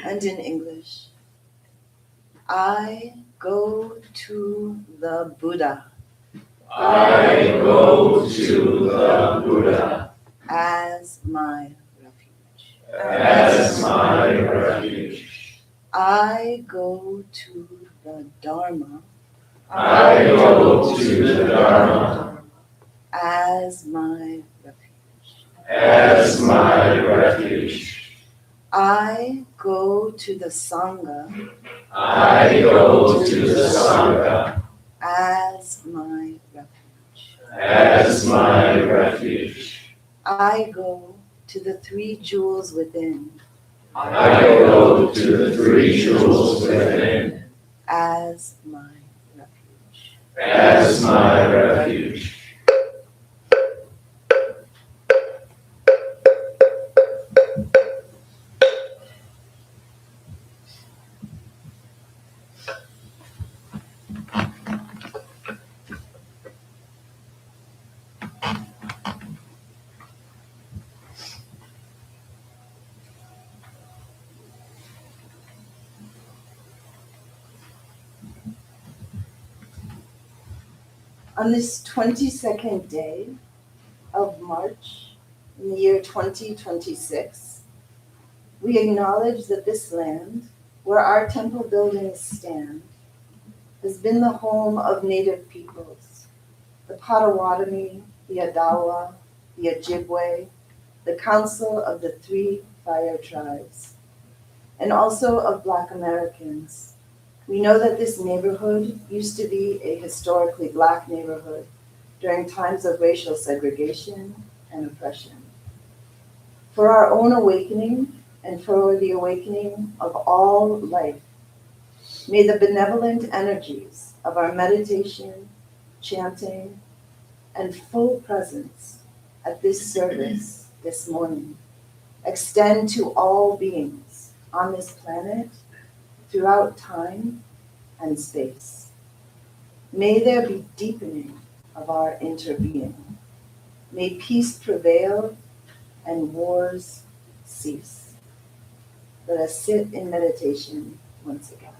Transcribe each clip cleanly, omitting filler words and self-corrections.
And in English, I go to the Buddha. I go to the Buddha As my refuge. as my refuge. I go to the Dharma. I go to the Dharma As my refuge. as my refuge. I go to the Sangha. I go to the Sangha As my refuge. as my refuge. I go to the three jewels within. I go to the three jewels within As my refuge. as my refuge. On this 22nd day of March in the year 2026, we acknowledge that this land, where our temple buildings stand, has been the home of native peoples, the Potawatomi, the Adawa, the Ojibwe, the Council of the Three Fire Tribes, and also of Black Americans. We know that this neighborhood used to be a historically Black neighborhood during times of racial segregation and oppression. For our own awakening and for the awakening of all life, may the benevolent energies of our meditation, chanting, and full presence at this service this morning extend to all beings on this planet throughout time and space. May there be deepening of our interbeing. May peace prevail and wars cease. Let us sit in meditation once again.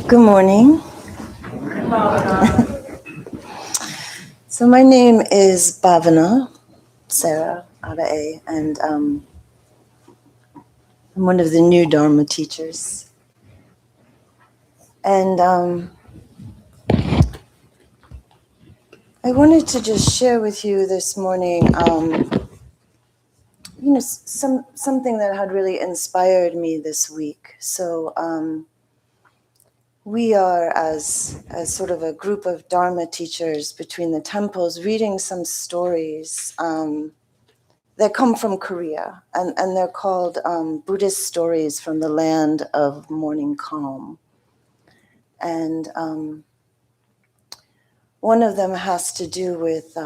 Good morning. So my name is Bhavana, Sarah Adae, and I'm one of the new Dharma teachers. And I wanted to just share with you this morning, something that had really inspired me this week. So we are, as sort of a group of Dharma teachers between the temples, reading some stories that come from Korea, and they're called Buddhist stories from the land of morning calm. And one of them has to do with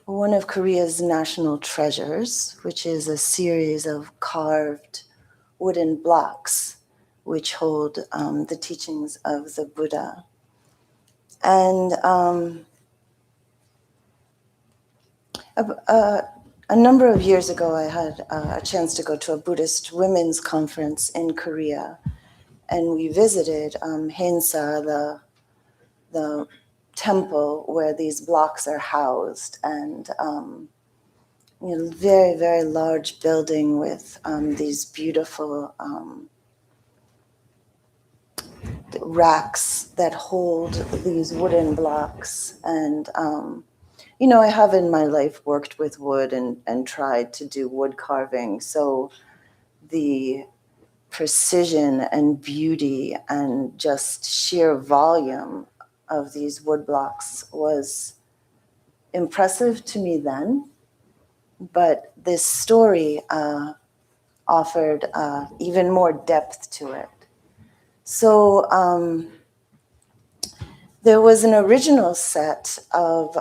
one of Korea's national treasures, which is a series of carved wooden blocks which hold the teachings of the Buddha. And a number of years ago, I had a chance to go to a Buddhist women's conference in Korea, and we visited Haensa, the temple where these blocks are housed, and very, very large building with these beautiful racks that hold these wooden blocks. And I have in my life worked with wood and tried to do wood carving, so the precision and beauty and just sheer volume of these wood blocks was impressive to me then. But this story offered even more depth to it. So there was an original set of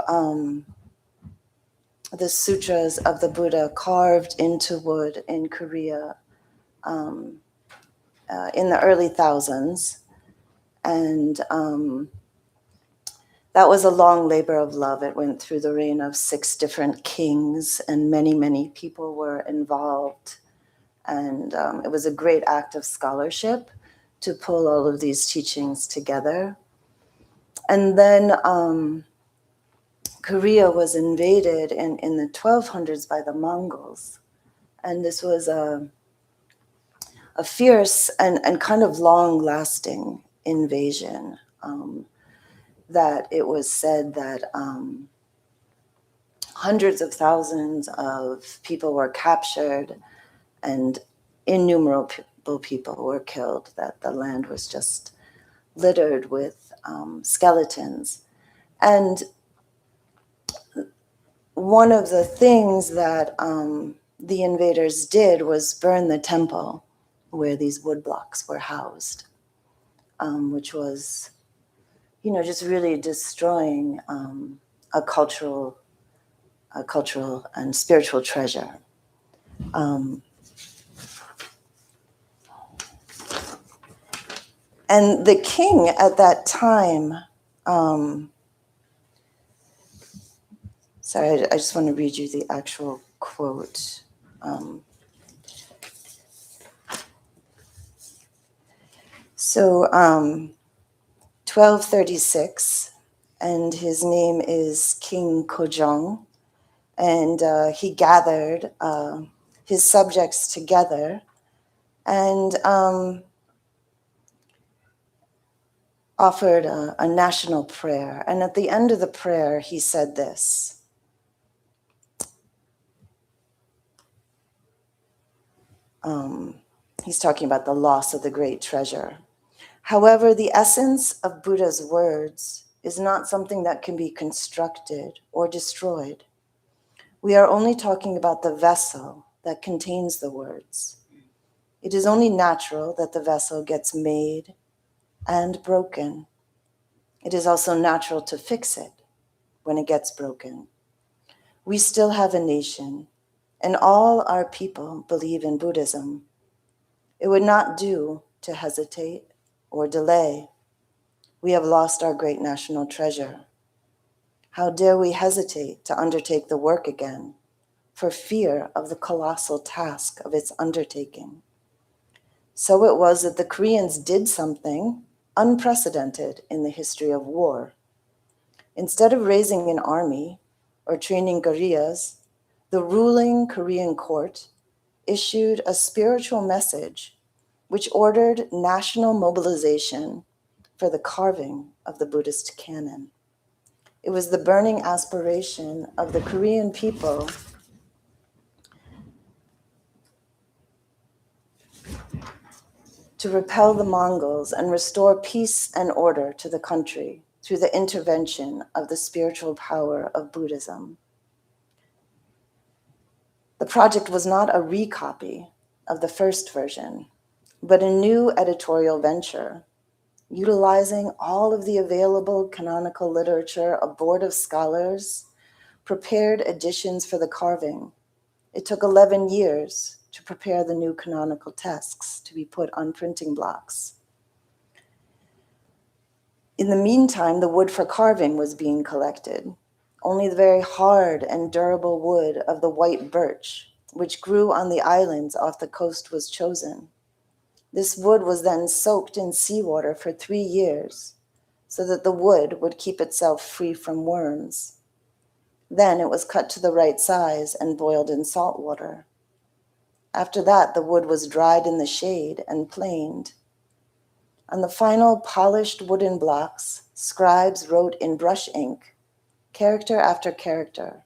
the sutras of the Buddha carved into wood in Korea in the early thousands. And that was a long labor of love. It went through the reign of 6 different kings, and many, many people were involved. And it was a great act of scholarship to pull all of these teachings together. And then Korea was invaded in the 1200s by the Mongols. And this was a fierce and kind of long-lasting invasion. That it was said that hundreds of thousands of people were captured and innumerable people were killed, that the land was just littered with skeletons. And one of the things that the invaders did was burn the temple where these woodblocks were housed, which was, just really destroying a cultural and spiritual treasure. And the king at that time, sorry, I just want to read you the actual quote. So 1236, and his name is King Kojong, and he gathered his subjects together and offered a national prayer. And at the end of the prayer, he said this. He's talking about the loss of the great treasure. However, the essence of Buddha's words is not something that can be constructed or destroyed. We are only talking about the vessel that contains the words. It is only natural that the vessel gets made and broken. It is also natural to fix it when it gets broken. We still have a nation, and all our people believe in Buddhism. It would not do to hesitate or delay. We have lost our great national treasure. How dare we hesitate to undertake the work again for fear of the colossal task of its undertaking? So it was that the Koreans did something unprecedented in the history of war. Instead of raising an army or training guerrillas, the ruling Korean court issued a spiritual message which ordered national mobilization for the carving of the Buddhist canon. It was the burning aspiration of the Korean people to repel the Mongols and restore peace and order to the country through the intervention of the spiritual power of Buddhism. The project was not a recopy of the first version, but a new editorial venture, utilizing all of the available canonical literature. A board of scholars prepared editions for the carving. It took 11 years to prepare the new canonical texts to be put on printing blocks. In the meantime, the wood for carving was being collected. Only the very hard and durable wood of the white birch, which grew on the islands off the coast, was chosen. This wood was then soaked in seawater for 3 years so that the wood would keep itself free from worms. Then it was cut to the right size and boiled in salt water. After that, the wood was dried in the shade and planed. On the final polished wooden blocks, scribes wrote in brush ink, character after character,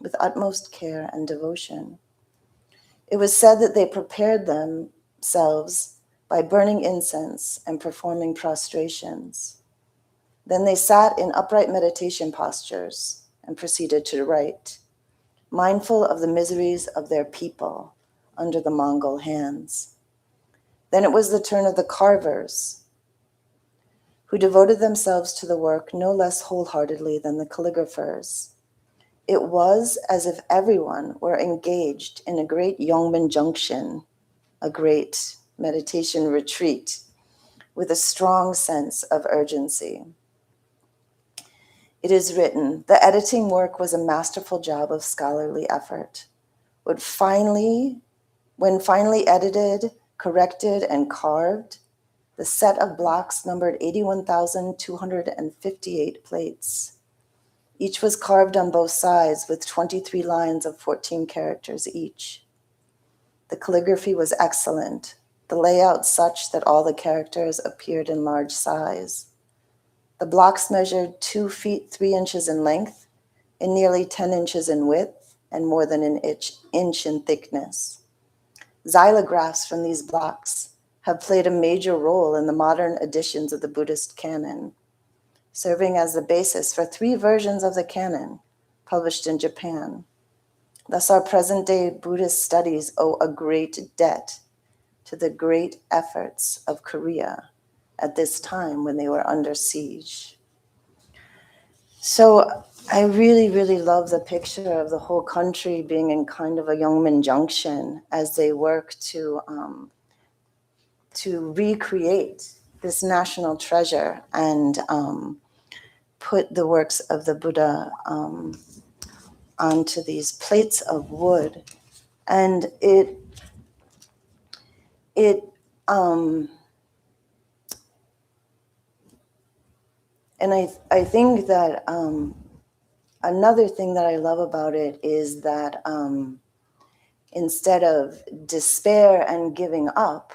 with utmost care and devotion. It was said that they prepared themselves by burning incense and performing prostrations. Then they sat in upright meditation postures and proceeded to write, mindful of the miseries of their people under the Mongol hands. Then it was the turn of the carvers, who devoted themselves to the work no less wholeheartedly than the calligraphers. It was as if everyone were engaged in a great Yongmen Junction, a great meditation retreat, with a strong sense of urgency. It is written, the editing work was a masterful job of scholarly effort. When finally edited, corrected, and carved, the set of blocks numbered 81,258 plates. Each was carved on both sides with 23 lines of 14 characters each. The calligraphy was excellent, the layout such that all the characters appeared in large size. The blocks measured 2 feet 3 inches in length and nearly 10 inches in width and more than an inch in thickness. Xylographs from these blocks have played a major role in the modern editions of the Buddhist canon, serving as the basis for 3 versions of the canon published in Japan. Thus, our present-day Buddhist studies owe a great debt to the great efforts of Korea at this time when they were under siege. So I really, really love the picture of the whole country being in kind of a Yongmin Junction as they work to recreate this national treasure and put the works of the Buddha onto these plates of wood. And I think that another thing that I love about it is that instead of despair and giving up,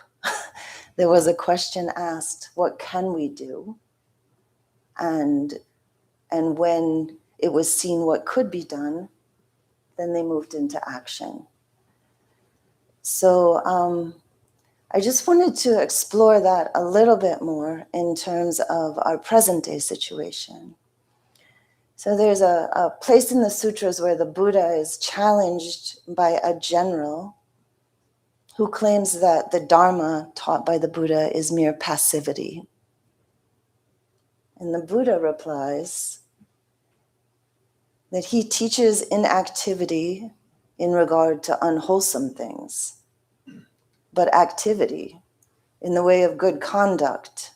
there was a question asked, what can we do? And when it was seen what could be done, then they moved into action. So I just wanted to explore that a little bit more in terms of our present day situation. So there's a place in the sutras where the Buddha is challenged by a general who claims that the Dharma taught by the Buddha is mere passivity. And the Buddha replies that he teaches inactivity in regard to unwholesome things, but activity in the way of good conduct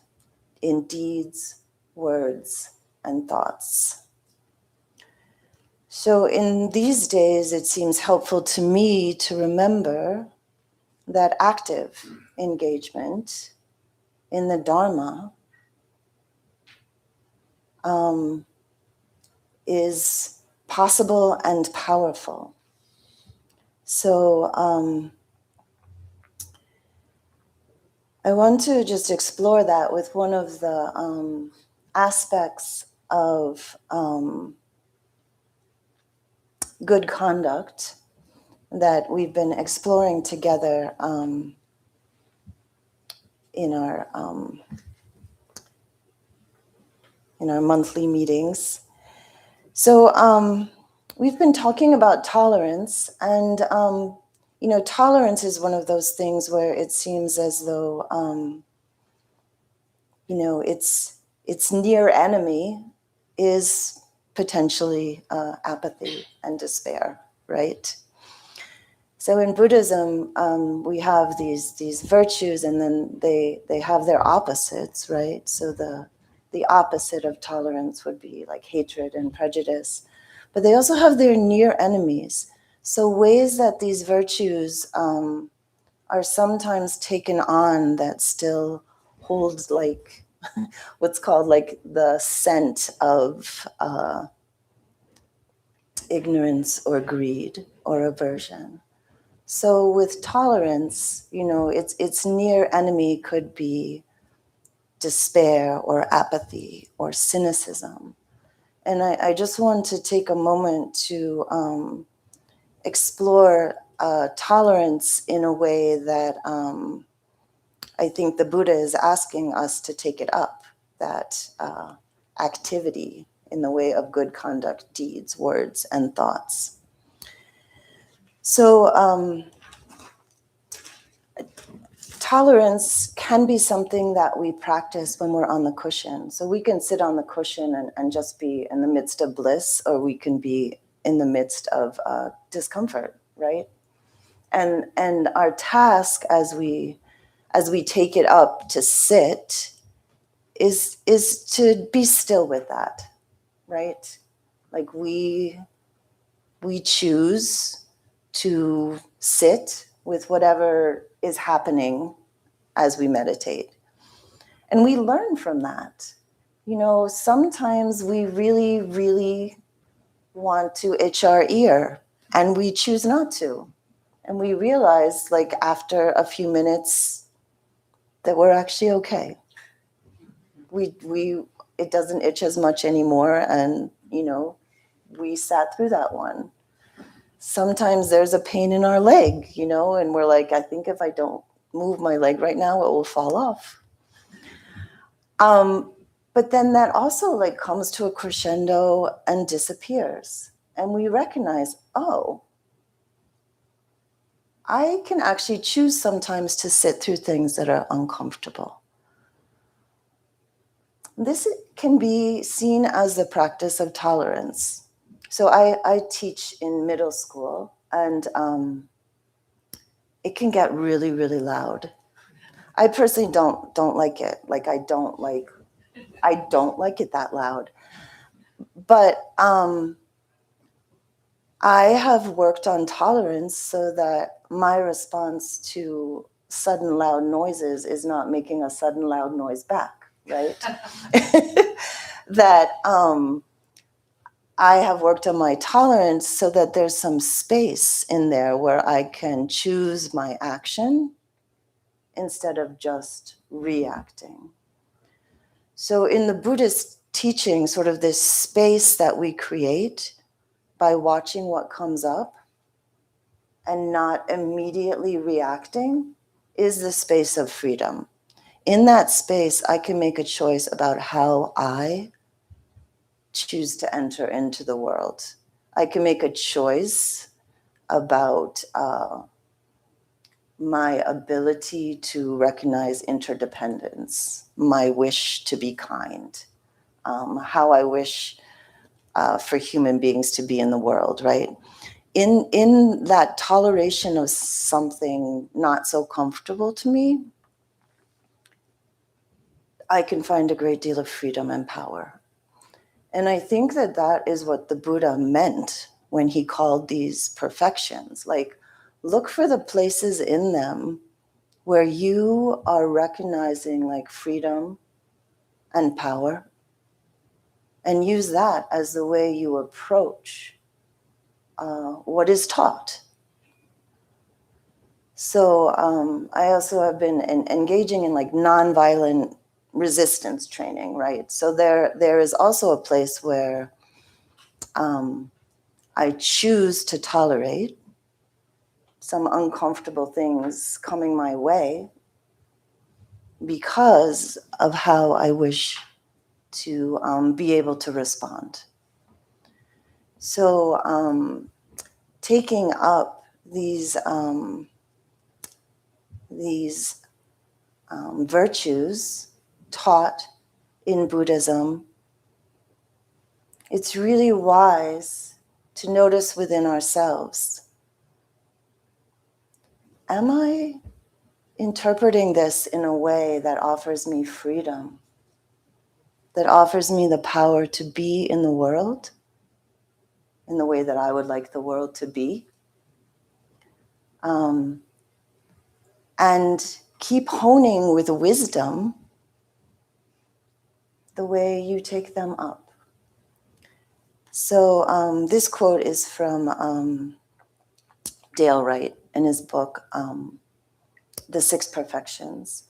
in deeds, words, and thoughts. So in these days, it seems helpful to me to remember that active engagement in the Dharma is possible and powerful. So I want to just explore that with one of the aspects of good conduct that we've been exploring together in our monthly meetings. So we've been talking about tolerance, and tolerance is one of those things where it seems as though its near enemy is potentially apathy and despair, right? So in Buddhism, we have these virtues, and then they have their opposites, right? So the opposite of tolerance would be like hatred and prejudice, but they also have their near enemies. So ways that these virtues are sometimes taken on that still holds like what's called like the scent of ignorance or greed or aversion. So with tolerance, its near enemy could be despair or apathy or cynicism. And I just want to take a moment to explore tolerance in a way that I think the Buddha is asking us to take it up, that activity in the way of good conduct, deeds, words, and thoughts. So tolerance can be something that we practice when we're on the cushion. So we can sit on the cushion and just be in the midst of bliss, or we can be in the midst of discomfort, right? And our task as we as we take it up to sit, is to be still with that, right? Like we choose to sit with whatever is happening as we meditate. And we learn from that. You know, sometimes we really, really want to itch our ear and we choose not to. And we realize, like, after a few minutes, that we're actually okay. It doesn't itch as much anymore, and, you know, we sat through that one. Sometimes there's a pain in our leg, you know, and we're like, I think if I don't move my leg right now, it will fall off. But then that also, like, comes to a crescendo and disappears. And we recognize, oh, I can actually choose sometimes to sit through things that are uncomfortable. This can be seen as the practice of tolerance. So I teach in middle school, and it can get really, really loud. I personally don't like it. Like, I don't like it that loud. But I have worked on tolerance so that my response to sudden loud noises is not making a sudden loud noise back, right? That I have worked on my tolerance so that there's some space in there where I can choose my action instead of just reacting. So in the Buddhist teaching, sort of this space that we create by watching what comes up and not immediately reacting is the space of freedom. In that space, I can make a choice about how I choose to enter into the world. I can make a choice about my ability to recognize interdependence, my wish to be kind, how I wish for human beings to be in the world, right? In that toleration of something not so comfortable to me, I can find a great deal of freedom and power. And I think that that is what the Buddha meant when he called these perfections. Like, look for the places in them where you are recognizing, like, freedom and power, and use that as the way you approach what is taught. So I also have been engaging in, like, nonviolent resistance training, right? So there is also a place where I choose to tolerate some uncomfortable things coming my way because of how I wish to be able to respond. So taking up these virtues taught in Buddhism, it's really wise to notice within ourselves, am I interpreting this in a way that offers me freedom, that offers me the power to be in the world in the way that I would like the world to be? And keep honing with wisdom the way you take them up. So this quote is from Dale Wright in his book, The Six Perfections.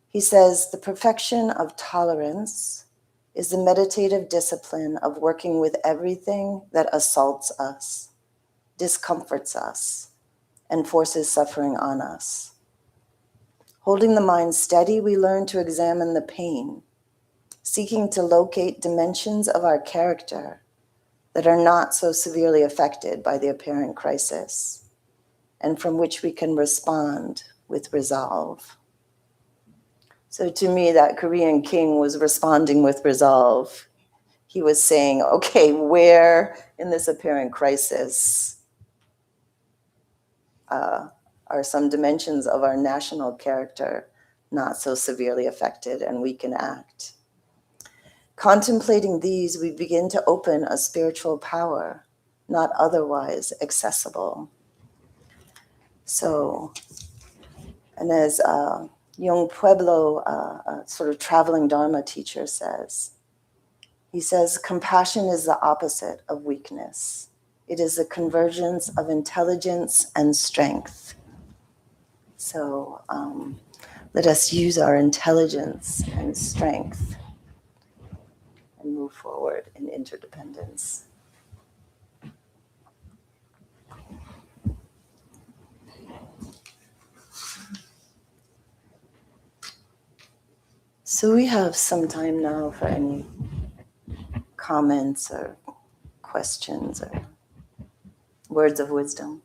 He says, the perfection of tolerance is the meditative discipline of working with everything that assaults us, discomforts us, and forces suffering on us. Holding the mind steady, we learn to examine the pain, seeking to locate dimensions of our character that are not so severely affected by the apparent crisis, and from which we can respond with resolve. So to me, that Korean king was responding with resolve. He was saying, okay, where in this apparent crisis are some dimensions of our national character not so severely affected, and we can act. Contemplating these, we begin to open a spiritual power not otherwise accessible. So, and as Young Pueblo, a sort of traveling Dharma teacher says, he says, compassion is the opposite of weakness. It is a convergence of intelligence and strength. So let us use our intelligence and strength and move forward in interdependence. So we have some time now for any comments or questions or words of wisdom.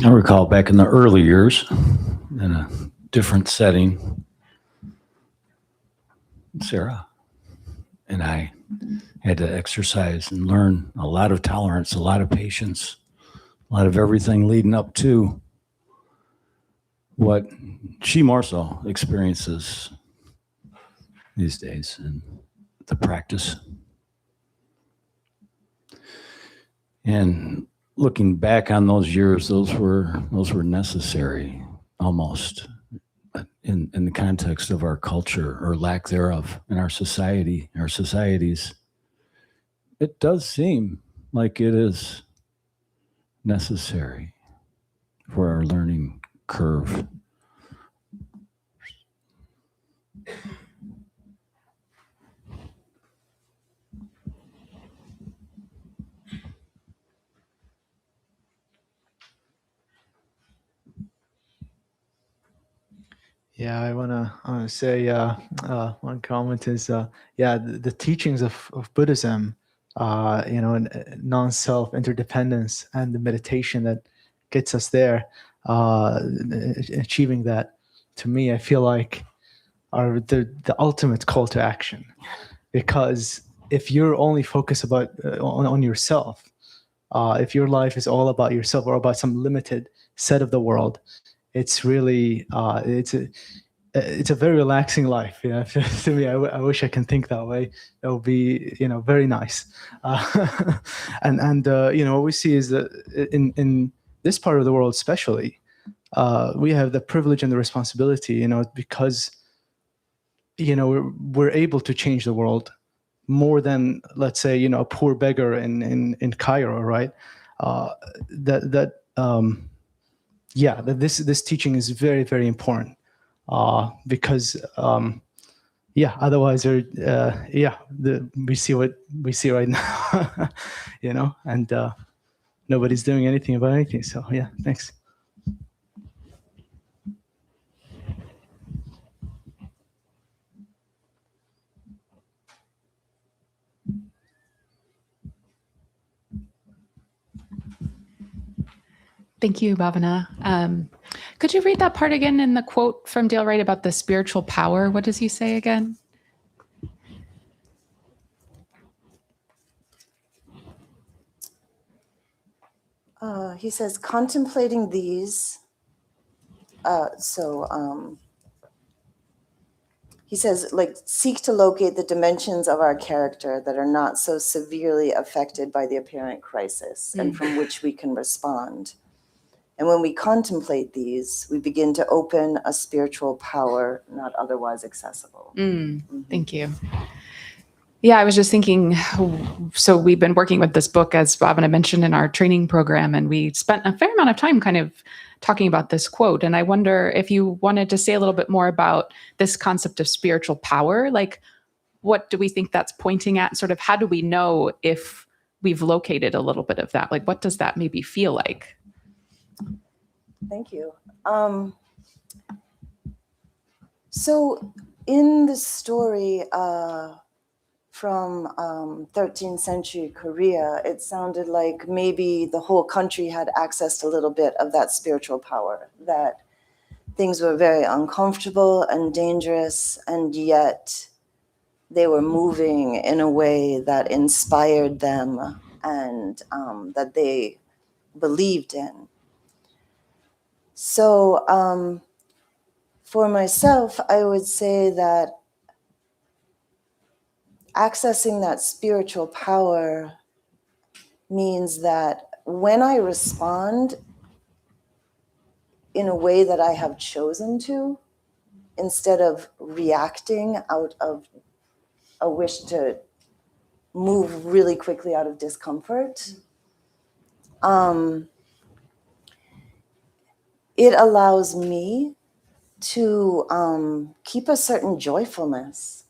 I recall back in the early years, in a different setting, Sarah and I had to exercise and learn a lot of tolerance, a lot of patience, a lot of everything leading up to what she more so experiences these days in the practice. And looking back on those years, those were necessary almost in the context of our culture or lack thereof in our society, our societies. It does seem like it is necessary for our learning curve. Yeah, I wanna say one comment is the teachings of Buddhism, and non-self, interdependence, and the meditation that gets us there, achieving that, to me, I feel like are the ultimate call to action, because if you're only focused on yourself, if your life is all about yourself or about some limited set of the world, it's really it's a very relaxing life. To me, I wish I can think that way. That would be very nice. And what we see is that in this part of the world, especially, we have the privilege and the responsibility, because we're able to change the world more than, let's say, a poor beggar in Cairo, right? This teaching is very, very important, because otherwise we see what we see right now, and nobody's doing anything about anything. So yeah, thanks. Thank you, Bhavana. Could you read that part again in the quote from Dale Wright about the spiritual power? What does he say again? He says, contemplating these, he says, seek to locate the dimensions of our character that are not so severely affected by the apparent crisis and from which we can respond. And when we contemplate these, we begin to open a spiritual power not otherwise accessible. Thank you. Yeah, I was just thinking, so we've been working with this book, as Bhavana mentioned, in our training program, and we spent a fair amount of time kind of talking about this quote. And I wonder if you wanted to say a little bit more about this concept of spiritual power. Like, what do we think that's pointing at? Sort of, how do we know if we've located a little bit of that? Like, what does that maybe feel like? Thank you. So in the story from 13th century Korea, it sounded like maybe the whole country had accessed a little bit of that spiritual power, that things were very uncomfortable and dangerous, and yet they were moving in a way that inspired them and that they believed in. So for myself, I would say that accessing that spiritual power means that when I respond in a way that I have chosen to, instead of reacting out of a wish to move really quickly out of discomfort, it allows me to keep a certain joyfulness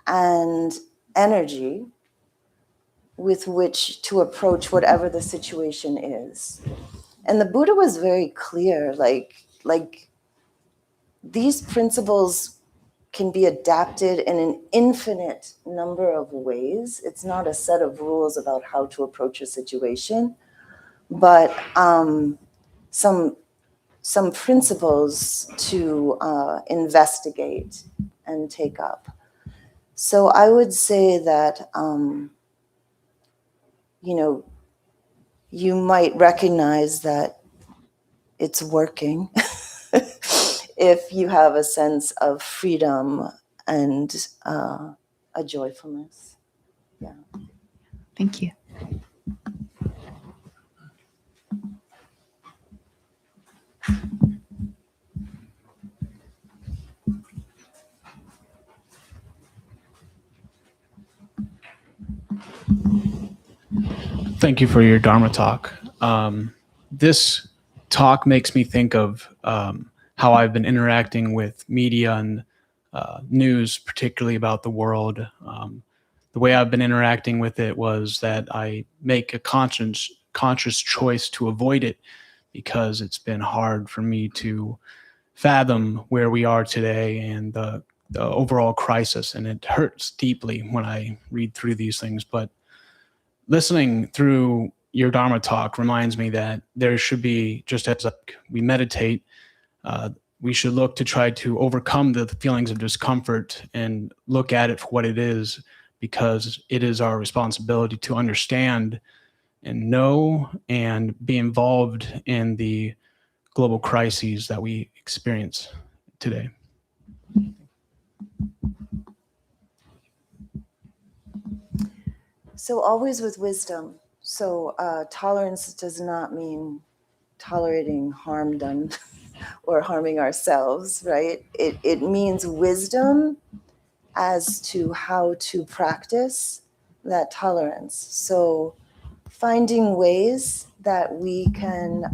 and energy with which to approach whatever the situation is. And the Buddha was very clear, like these principles can be adapted in an infinite number of ways. It's not a set of rules about how to approach a situation, but some principles to investigate and take up. So I would say that, you might recognize that it's working if you have a sense of freedom and a joyfulness. Yeah. Thank you. Thank you for your Dharma talk. This talk makes me think of how I've been interacting with media and news, particularly about the world. The way I've been interacting with it was that I make a conscious choice to avoid it because it's been hard for me to fathom where we are today and the overall crisis. And it hurts deeply when I read through these things. But listening through your Dharma talk reminds me that there should be, just as we meditate, we should look to try to overcome the feelings of discomfort and look at it for what it is, because it is our responsibility to understand and know and be involved in the global crises that we experience today. So always with wisdom. So tolerance does not mean tolerating harm done or harming ourselves, right? It means wisdom as to how to practice that tolerance. So finding ways that we can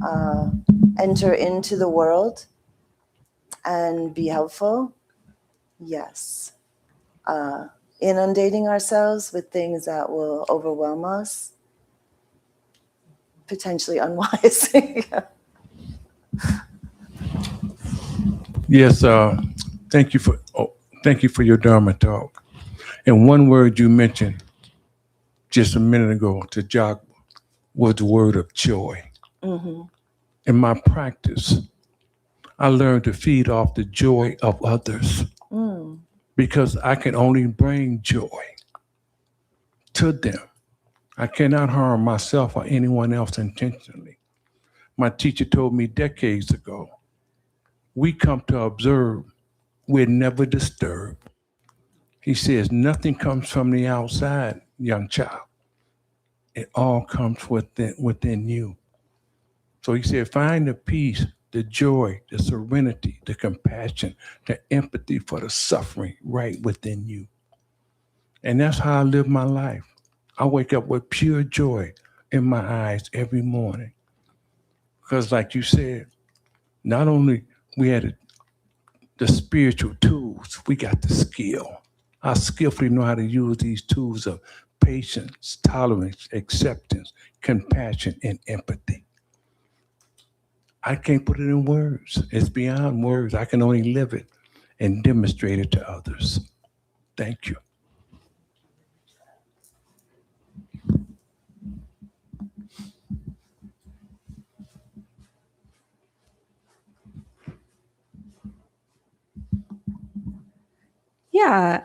enter into the world and be helpful, yes. Inundating ourselves with things that will overwhelm us, potentially unwise. Yes, thank you for your Dharma talk. And one word you mentioned just a minute ago to Jock was the word of joy. Mm-hmm. In my practice, I learned to feed off the joy of others because I can only bring joy to them. I cannot harm myself or anyone else intentionally. My teacher told me decades ago, we come to observe, we're never disturbed. He says, nothing comes from the outside, young child. It all comes within you. So he said, find the peace, the joy, the serenity, the compassion, the empathy for the suffering right within you. And that's how I live my life. I wake up with pure joy in my eyes every morning. Because like you said, not only we had the spiritual tools, we got the skill. I skillfully know how to use these tools of patience, tolerance, acceptance, compassion, and empathy. I can't put it in words. It's beyond words. I can only live it and demonstrate it to others. Thank you. Yeah,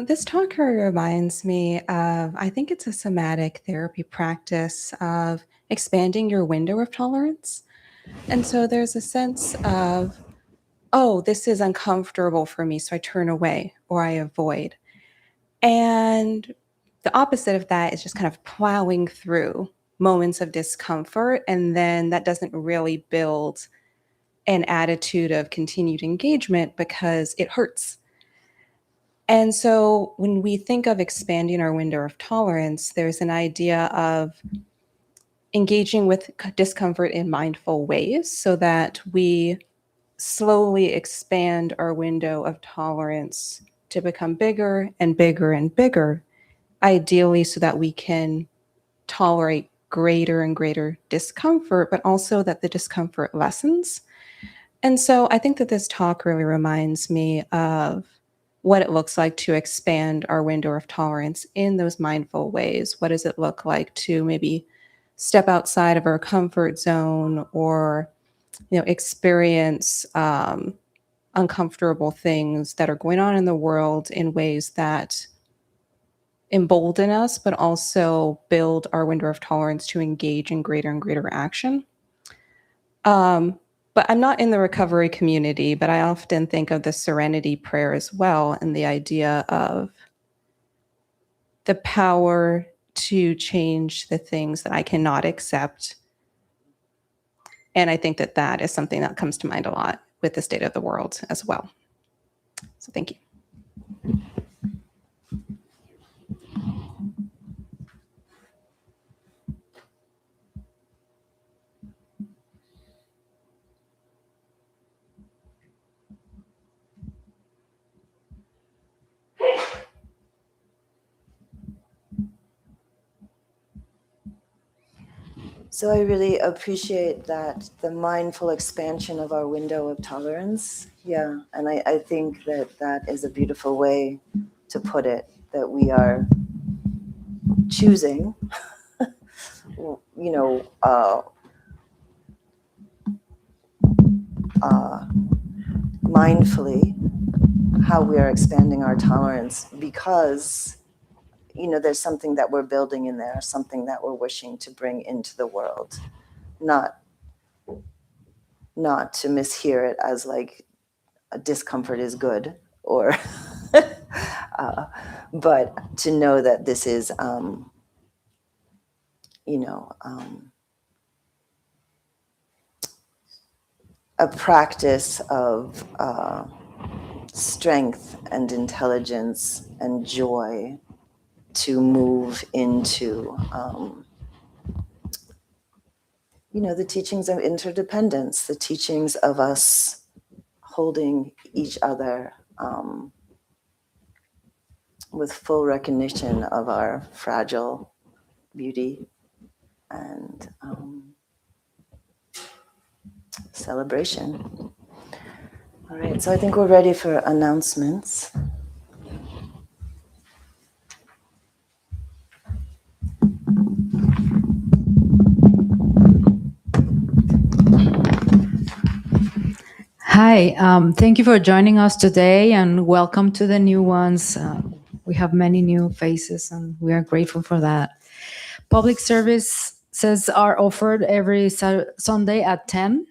this talk really reminds me of, I think it's a somatic therapy practice of expanding your window of tolerance. And so there's a sense of, oh, this is uncomfortable for me, so I turn away or I avoid. And the opposite of that is just kind of plowing through moments of discomfort. And then that doesn't really build an attitude of continued engagement because it hurts. And so when we think of expanding our window of tolerance, there's an idea of engaging with discomfort in mindful ways so that we slowly expand our window of tolerance to become bigger and bigger and bigger, ideally so that we can tolerate greater and greater discomfort, but also that the discomfort lessens. And so I think that this talk really reminds me of what it looks like to expand our window of tolerance in those mindful ways. What does it look like to maybe step outside of our comfort zone or, experience uncomfortable things that are going on in the world in ways that embolden us, but also build our window of tolerance to engage in greater and greater action. But I'm not in the recovery community, but I often think of the serenity prayer as well, and the idea of the power to change the things that I cannot accept. And I think that that is something that comes to mind a lot with the state of the world as well. So thank you. So I really appreciate that, the mindful expansion of our window of tolerance. Yeah, and I think that that is a beautiful way to put it, that we are choosing, mindfully how we are expanding our tolerance, because there's something that we're building in there, something that we're wishing to bring into the world, not to mishear it as like a discomfort is good, or but to know that this is a practice of strength and intelligence and joy to move into the teachings of interdependence, the teachings of us holding each other with full recognition of our fragile beauty and celebration. All right, so I think we're ready for announcements. Hi, thank you for joining us today and welcome to the new ones. We have many new faces and we are grateful for that. Public services are offered every Sunday at 10.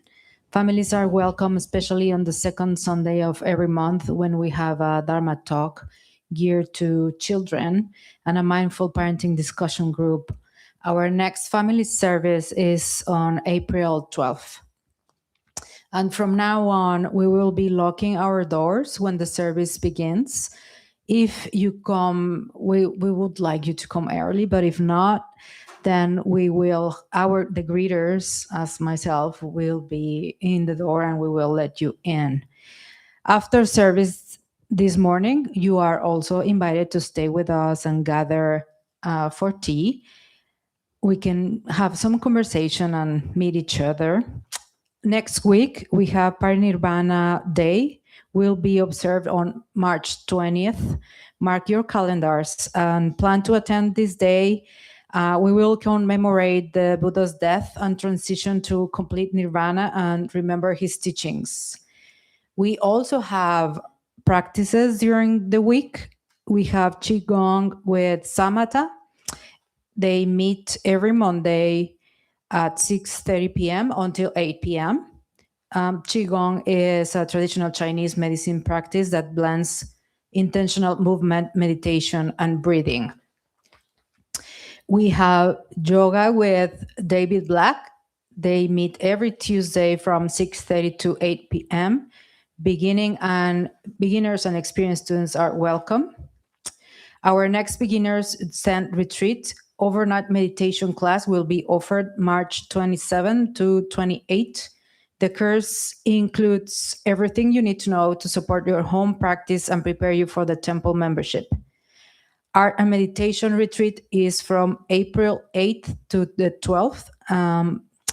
Families are welcome, especially on the second Sunday of every month when we have a Dharma talk geared to children and a mindful parenting discussion group. Our next family service is on April 12th. And from now on, we will be locking our doors when the service begins. If you come, we would like you to come early, but if not, then we will, the greeters, as myself, will be in the door and we will let you in. After service this morning, you are also invited to stay with us and gather for tea. We can have some conversation and meet each other. Next week, we have Parinirvana Day. Will be observed on March 20th. Mark your calendars and plan to attend this day. We will commemorate the Buddha's death and transition to complete nirvana and remember his teachings. We also have practices during the week. We have Qigong with Samatha. They meet every Monday at 6:30 p.m. until 8 p.m. Qigong is a traditional Chinese medicine practice that blends intentional movement, meditation, and breathing. We have yoga with David Black. They meet every Tuesday from 6:30 to 8 p.m. Beginners and experienced students are welcome. Our next beginners Zen retreat overnight meditation class will be offered March 27 to 28. The course includes everything you need to know to support your home practice and prepare you for the temple membership. Art and meditation retreat is from April 8th to the 12th.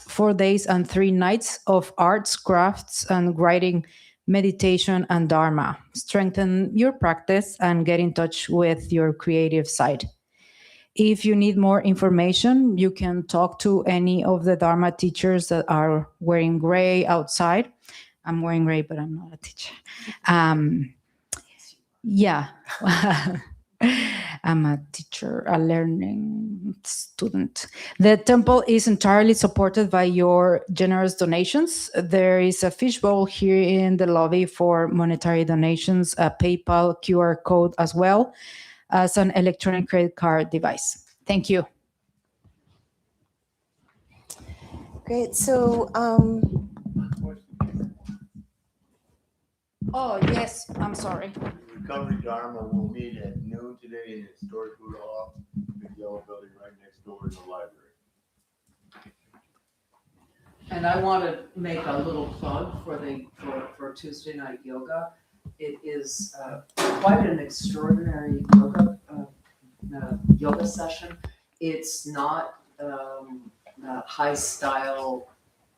4 days and 3 nights of arts, crafts, and writing, meditation, and Dharma. Strengthen your practice and get in touch with your creative side. If you need more information, you can talk to any of the Dharma teachers that are wearing gray outside. I'm wearing gray, but I'm not a teacher. Yeah. I'm a teacher, a learning student. The temple is entirely supported by your generous donations. There is a fishbowl here in the lobby for monetary donations, a PayPal QR code, as well as an electronic credit card device. Thank you. Great. So, Oh, yes, I'm sorry. Recovery Dharma will meet at noon today in the historic Buddha Hall, the yellow building right next door to the library. And I want to make a little plug for Tuesday night yoga. It is quite an extraordinary yoga session. It's not high style,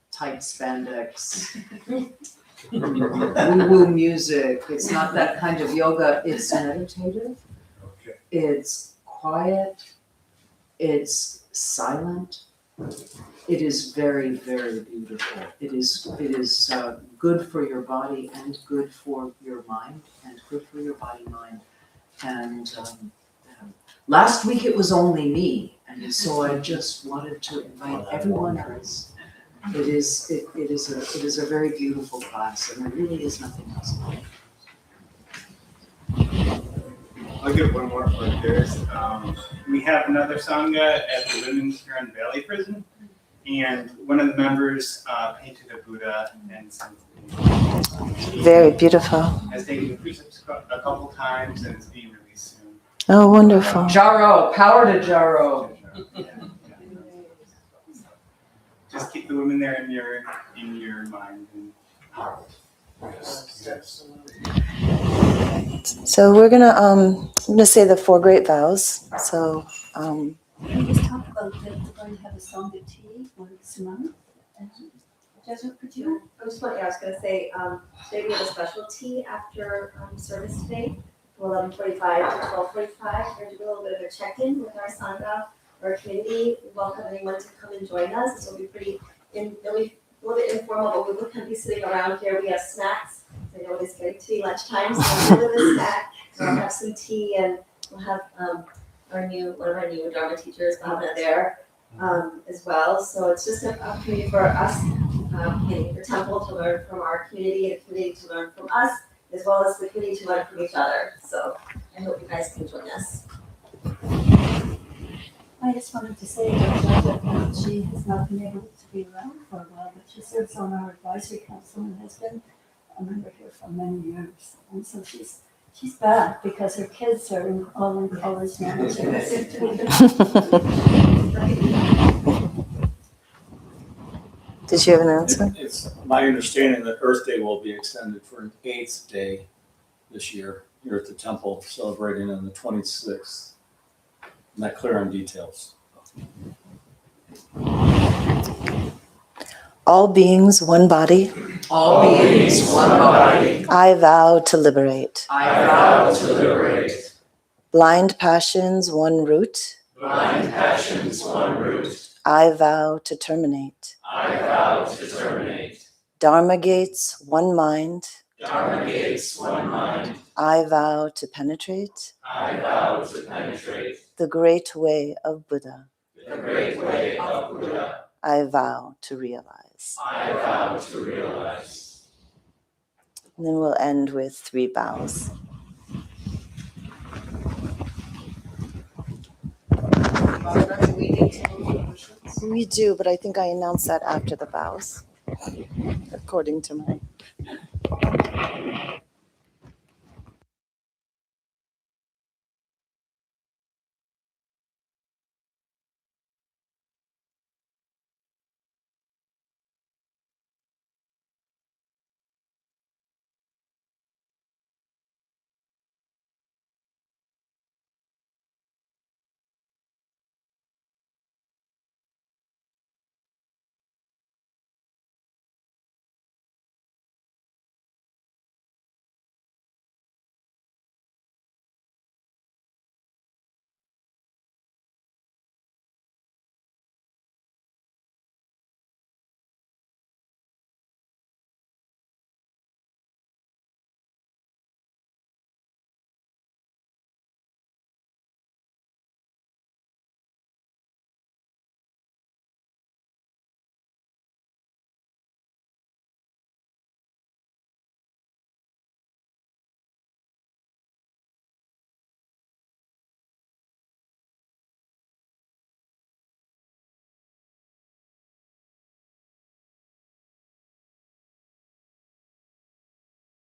tight spandex, woo-woo music. It's not that kind of yoga. It's meditative. Okay. It's quiet. It's silent. It is very, very beautiful. It is good for your body and good for your mind and good for your body-mind. And last week it was only me, and so I just wanted to invite everyone else. It is a very beautiful class, and there really is nothing else like it. I'll give one more for theirs. We have another Sangha at the Women's Huron Valley Prison, and one of the members painted a Buddha and very beautiful. has taken the precepts a couple times and is being released soon. Oh, wonderful. Jaro, power to Jaro. Just keep the women there in your mind and heart. Yes. So we're I'm gonna say the 4 great vows. So, Can you just talk about that we're going to have a Sangha tea once a month? Jesuit, could you? I was gonna say, today we have a special tea after service today, from 11:45 to 12:45. We're gonna do a little bit of a check-in with our Sangha, our community. We welcome anyone to come and join us. This will be it'll be a little bit informal, but we will kind of be sitting around here. We have snacks. I know it's getting to be lunchtime, so we'll have a snack. We'll have some tea, and we'll have one of our new Dharma teachers, Bhavna, there as well. So it's just an opportunity for us, for Temple, to learn from our community, and the community to learn from us, as well as the community to learn from each other. So I hope you guys can join us. I just wanted to say that she has not been able to be around for a while, but she serves on our advisory council and has been a member here for many years. And so she's back because her kids are all in college now. did you have an answer? It's my understanding that Earth Day will be extended for an 8th day this year here at the temple, celebrating on the 26th. I'm not clear on details. All beings one body. All beings one body. I vow to liberate. I vow to liberate. Blind passions one root. Blind passions one root. I vow to terminate. I vow to terminate. Dharma gates one mind. Dharma gates one mind. I vow to penetrate. I vow to penetrate. The great way of Buddha. The great way of Buddha. I vow to realize. I vow to realize. And then we'll end with 3 vows. We do, but I think I announced that after the vows, according to my